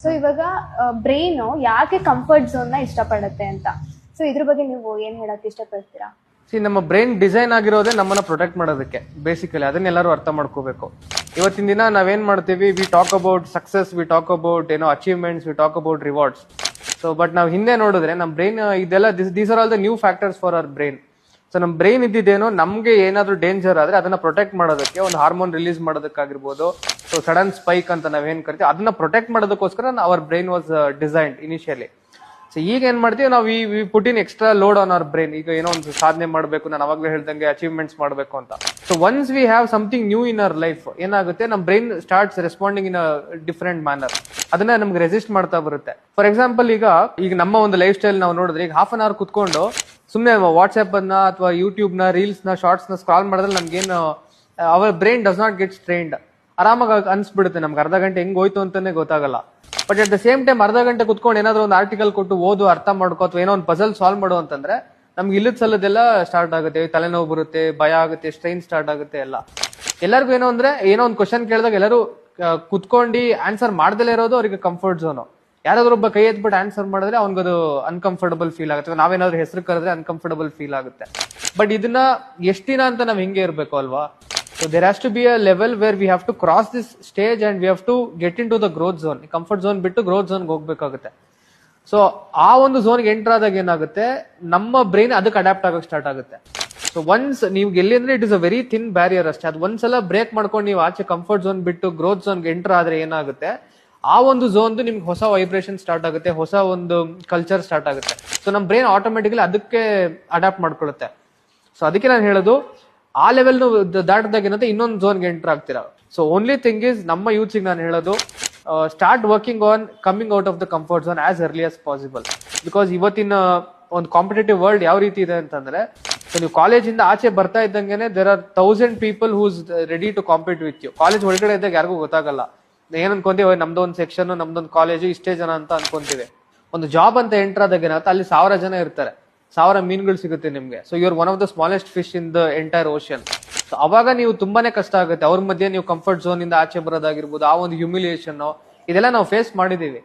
So ಇವಾಗ brain ಯಾಕೆ comfort zone ನ ಇಷ್ಟಪಡುತ್ತೆ ಅಂತ, ಸೊ ಇದ್ರ ಬಗ್ಗೆ ನೀವು ಏನ್ ಹೇಳಕ್ ಇಷ್ಟಪಡ್ತೀರಾ? ನಮ್ಮ ಬ್ರೈನ್ ಡಿಸೈನ್ ಆಗಿರೋದೇ ನಮ್ಮನ್ನ ಪ್ರೊಟೆಕ್ಟ್ ಮಾಡೋದಕ್ಕೆ. ಬೇಸಿಕಲಿ ಅದನ್ನೆಲ್ಲರೂ ಅರ್ಥ ಮಾಡ್ಕೋಬೇಕು. ಇವತ್ತಿನ ದಿನ ನಾವೇನ್ ಮಾಡ್ತೀವಿ, we talk about success, we talk about achievements, we talk about rewards. So but ನಾವು ಹಿಂದೆ ನೋಡಿದ್ರೆ ನಮ್ಮ ಬ್ರೈನ್ ಇದೆಲ್ಲ these are all the new factors for our brain. So ನಮ್ಮ ಬ್ರೈನ್ ಇದ್ದಿದ್ದೇನೋ ನಮ್ಗೆ ಏನಾದ್ರು ಡೇಂಜರ್ ಆದ್ರೆ ಅದನ್ನ ಪ್ರೊಟೆಕ್ಟ್ ಮಾಡೋದಕ್ಕೆ, ಒಂದು ಹಾರ್ಮೋನ್ ರಿಲೀಸ್ ಮಾಡೋದಕ್ಕಾಗಿರ್ಬೋದು, ಸೊ ಸಡನ್ ಸ್ಪೈಕ್ ಅಂತ ನಾವೇನ್ ಕರಿತೀವಿ ಅದನ್ನ ಪ್ರೊಟೆಕ್ಟ್ ಮಾಡೋದಕ್ಕೋಸ್ಕರ our brain was designed initially. So ಈಗ ಏನ್ ಮಾಡ್ತೀವಿ ನಾವು, we put in extra load on hour brain. ಈಗ ಏನೋ ಒಂದು ಸಾಧನೆ ಮಾಡಬೇಕು, ನಾನು ಅವಾಗಲೇ ಹೇಳ್ದಂಗೆ ಅಚೀವ್ಮೆಂಟ್ಸ್ ಮಾಡಬೇಕು ಅಂತ. So once we have something new in our life, ಏನಾಗುತ್ತೆ ನಮ್ಮ brain starts responding in a different manner. ಅದನ್ನ ನಮ್ಗೆ ರೆಸಿಸ್ಟ್ ಮಾಡ್ತಾ ಬರುತ್ತೆ. ಫಾರ್ ಎಕ್ಸಾಂಪಲ್, ಈಗ ನಮ್ಮ ಒಂದು ಲೈಫ್ ಸ್ಟೈಲ್ ನಾವು ನೋಡಿದ್ರೆ, ಈಗ ಹಾಫ್ ಅನ್ ಅವರ್ ಕುತ್ಕೊಂಡು ಸುಮ್ಮನೆ ವಾಟ್ಸ್ಆಪ್ ಅನ್ನ ಅಥವಾ ಯೂಟ್ಯೂಬ್ ನ ರೀಲ್ಸ್ ನ ಶಾರ್ಟ್ಸ್ ನ ಸ್ಕ್ರಾಲ್ ಮಾಡಿದ್ರೆ ನಮ್ಗೇನು, our brain does not get strained. ಆರಾಮಾಗಿ ಅನ್ಸ್ಬಿಡುತ್ತೆ ನಮ್ಗೆ ಅರ್ಧ ಗಂಟೆ ಹೆಂಗ್ ಹೋಯ್ತು ಅಂತಾನೆ ಗೊತ್ತಾಗಲ್ಲ. But at the same time ಅರ್ಧ ಗಂಟೆ ಕುತ್ಕೊಂಡು ಏನಾದ್ರು ಒಂದು ಆರ್ಟಿಕಲ್ ಕೊಟ್ಟು ಓದು, ಅರ್ಥ ಮಾಡ್ಕೋ, ಅಥವಾ ಏನೋ ಒಂದು ಪಜಲ್ ಸಾಲ್ವ್ ಮಾಡು ಅಂತಂದ್ರೆ ನಮ್ಗೆ ಇಲ್ಲದ ಸಲ್ಲದೆಲ್ಲ ಸ್ಟಾರ್ಟ್ ಆಗುತ್ತೆ, ತಲೆನೋವು ಬರುತ್ತೆ, ಭಯ ಆಗುತ್ತೆ, ಸ್ಟ್ರೈನ್ ಸ್ಟಾರ್ಟ್ ಆಗುತ್ತೆ. ಎಲ್ಲರಿಗೂ ಏನೋ ಅಂದ್ರೆ, ಏನೋ ಒಂದು ಕ್ವಶನ್ ಕೇಳಿದಾಗ ಎಲ್ಲರೂ ಕುತ್ಕೊಂಡು ಆನ್ಸರ್ ಮಾಡ್ದಲೇ ಇರೋದು ಅವರಿಗೆ ಕಂಫರ್ಟ್ ಝೋನು. ಯಾರಾದ್ರೂ ಒಬ್ಬ ಕೈ ಎತ್ಬಿಟ್ಟು ಆನ್ಸರ್ ಮಾಡಿದ್ರೆ ಅವ್ನಿಗದು ಅನ್ಕಂಫರ್ಟಬಲ್ ಫೀಲ್ ಆಗುತ್ತೆ. ನಾವೇನಾದ್ರೂ ಹೆಸರು ಕರೆದ್ರೆ ಅನ್ಕಂಫರ್ಟಬಲ್ ಫೀಲ್ ಆಗುತ್ತೆ. ಬಟ್ ಇದನ್ನ ಎಷ್ಟ್ ದಿನ ಅಂತ ನಾವ್ ಹಿಂಗೆ ಇರ್ಬೇಕು ಅಲ್ವಾ? So there has to be a level where we have to cross this stage and we have to get into the growth zone. Comfort zone ಬಿಟ್ಟು ಗ್ರೋತ್ ಝೋನ್ಗೆ ಹೋಗ್ಬೇಕಾಗುತ್ತೆ. ಸೊ ಆ ಒಂದು ಝೋನ್ಗೆ ಎಂಟರ್ ಆದಾಗ ಏನಾಗುತ್ತೆ, ನಮ್ಮ ಬ್ರೈನ್ ಅದಕ್ಕೆ ಅಡಾಪ್ಟ್ ಆಗಕ್ಕೆ ಸ್ಟಾರ್ಟ್ ಆಗುತ್ತೆ. ಸೊ ಒನ್ಸ್ ನೀವು ಎಲ್ಲಿ ಅಂದ್ರೆ it is a very thin barrier ಅಷ್ಟೇ. ಅದು ಒಂದ್ಸಲ ಬ್ರೇಕ್ ಮಾಡ್ಕೊಂಡು ನೀವು ಆಚೆ ಕಂಫರ್ಟ್ ಝೋನ್ ಬಿಟ್ಟು ಗ್ರೋತ್ ಝೋನ್ಗೆ ಎಂಟರ್ ಆದ್ರೆ ಏನಾಗುತ್ತೆ, ಆ ಒಂದು ಝೋನ್ ನಿಮ್ಗೆ ಹೊಸ ವೈಬ್ರೇಷನ್ ಸ್ಟಾರ್ಟ್ ಆಗುತ್ತೆ, ಹೊಸ ಒಂದು ಕಲ್ಚರ್ ಸ್ಟಾರ್ಟ್ ಆಗುತ್ತೆ. ಸೊ ನಮ್ಮ ಬ್ರೈನ್ ಆಟೋಮೆಟಿಕಲಿ ಅದಕ್ಕೆ ಅಡಾಪ್ಟ್ ಮಾಡ್ಕೊಳ್ಳುತ್ತೆ. ಸೊ ಅದಕ್ಕೆ ನಾನು ಹೇಳೋದು, ಆ ಲೆವೆಲ್ ದಾಟಿದಾಗ ಏನಂತೆ ಇನ್ನೊಂದು ಝೋನ್ಗೆ ಎಂಟರ್ ಆಗ್ತೀರಾ. ಸೊ ಓನ್ಲಿ ಥಿಂಗ್ ಇಸ್, ನಮ್ಮ ಯೂತ್ಸಿಗೆ ನಾನು ಹೇಳೋದು, start working on coming out of the comfort zone as early as possible. Because ಇವತ್ತಿನ ಒಂದು ಕಾಂಪಿಟೇಟಿವ್ ವರ್ಲ್ಡ್ ಯಾವ ರೀತಿ ಇದೆ ಅಂತಂದ್ರೆ, ಸೊ ನೀವು ಕಾಲೇಜಿಂದ ಆಚೆ ಬರ್ತಾ ಇದ್ದಂಗೆ there are 1000 people who's ready to compete with you. College ಒಳಗಡೆ ಇದ್ದಾಗ ಯಾರಿಗೂ ಗೊತ್ತಾಗಲ್ಲ. ಏನ್ ಅನ್ಕೊಂತೀವಿ, ನಮ್ದೊಂದು ಸೆಕ್ಷನ್, ನಮ್ದೊಂದು ಕಾಲೇಜು, ಇಷ್ಟೇ ಜನ ಅಂತ ಅನ್ಕೊಂತೀವಿ. ಒಂದು ಜಾಬ್ ಅಂತ ಎಂಟರ್ ಆದಾಗ ಏನಾಗುತ್ತೆ, ಅಲ್ಲಿ 1000 ಜನ ಇರ್ತಾರೆ, 1000 ಮೀನುಗಳು ಸಿಗುತ್ತೆ ನಿಮ್ಗೆ. So you are one of the smallest fish in the entire ocean. So ಅವಾಗ ನೀವು ತುಂಬಾನೇ ಕಷ್ಟ ಆಗುತ್ತೆ. ಅವ್ರ ಮಧ್ಯೆ ನೀವು ಕಂಫರ್ಟ್ ಝೋನ್ ಇಂದ ಆಚೆ ಬರೋದಾಗಿರ್ಬೋದು, ಆ ಒಂದು ಹ್ಯೂಮಿಲಿಯೇಷನ್ ಇದೆಲ್ಲ ನಾವು ಫೇಸ್ ಮಾಡಿದೀವಿ.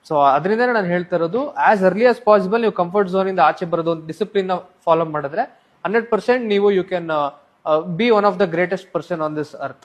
ಸೊ ಅದರಿಂದ ನಾನು ಹೇಳ್ತಾ ಇರೋದು, ಆಸ್ ಅರ್ಲಿ ಆಸ್ ಪಾಸಿಬಲ್ ನೀವು ಕಂಫರ್ಟ್ ಝೋನ್ ಇಂದ ಆಚೆ ಬರೋದು, ಒಂದು ಡಿಸಿಪ್ಲಿನ್ ಫಾಲೋ ಮಾಡಿದ್ರೆ 100% ನೀವು you can be one of the greatest person on this earth.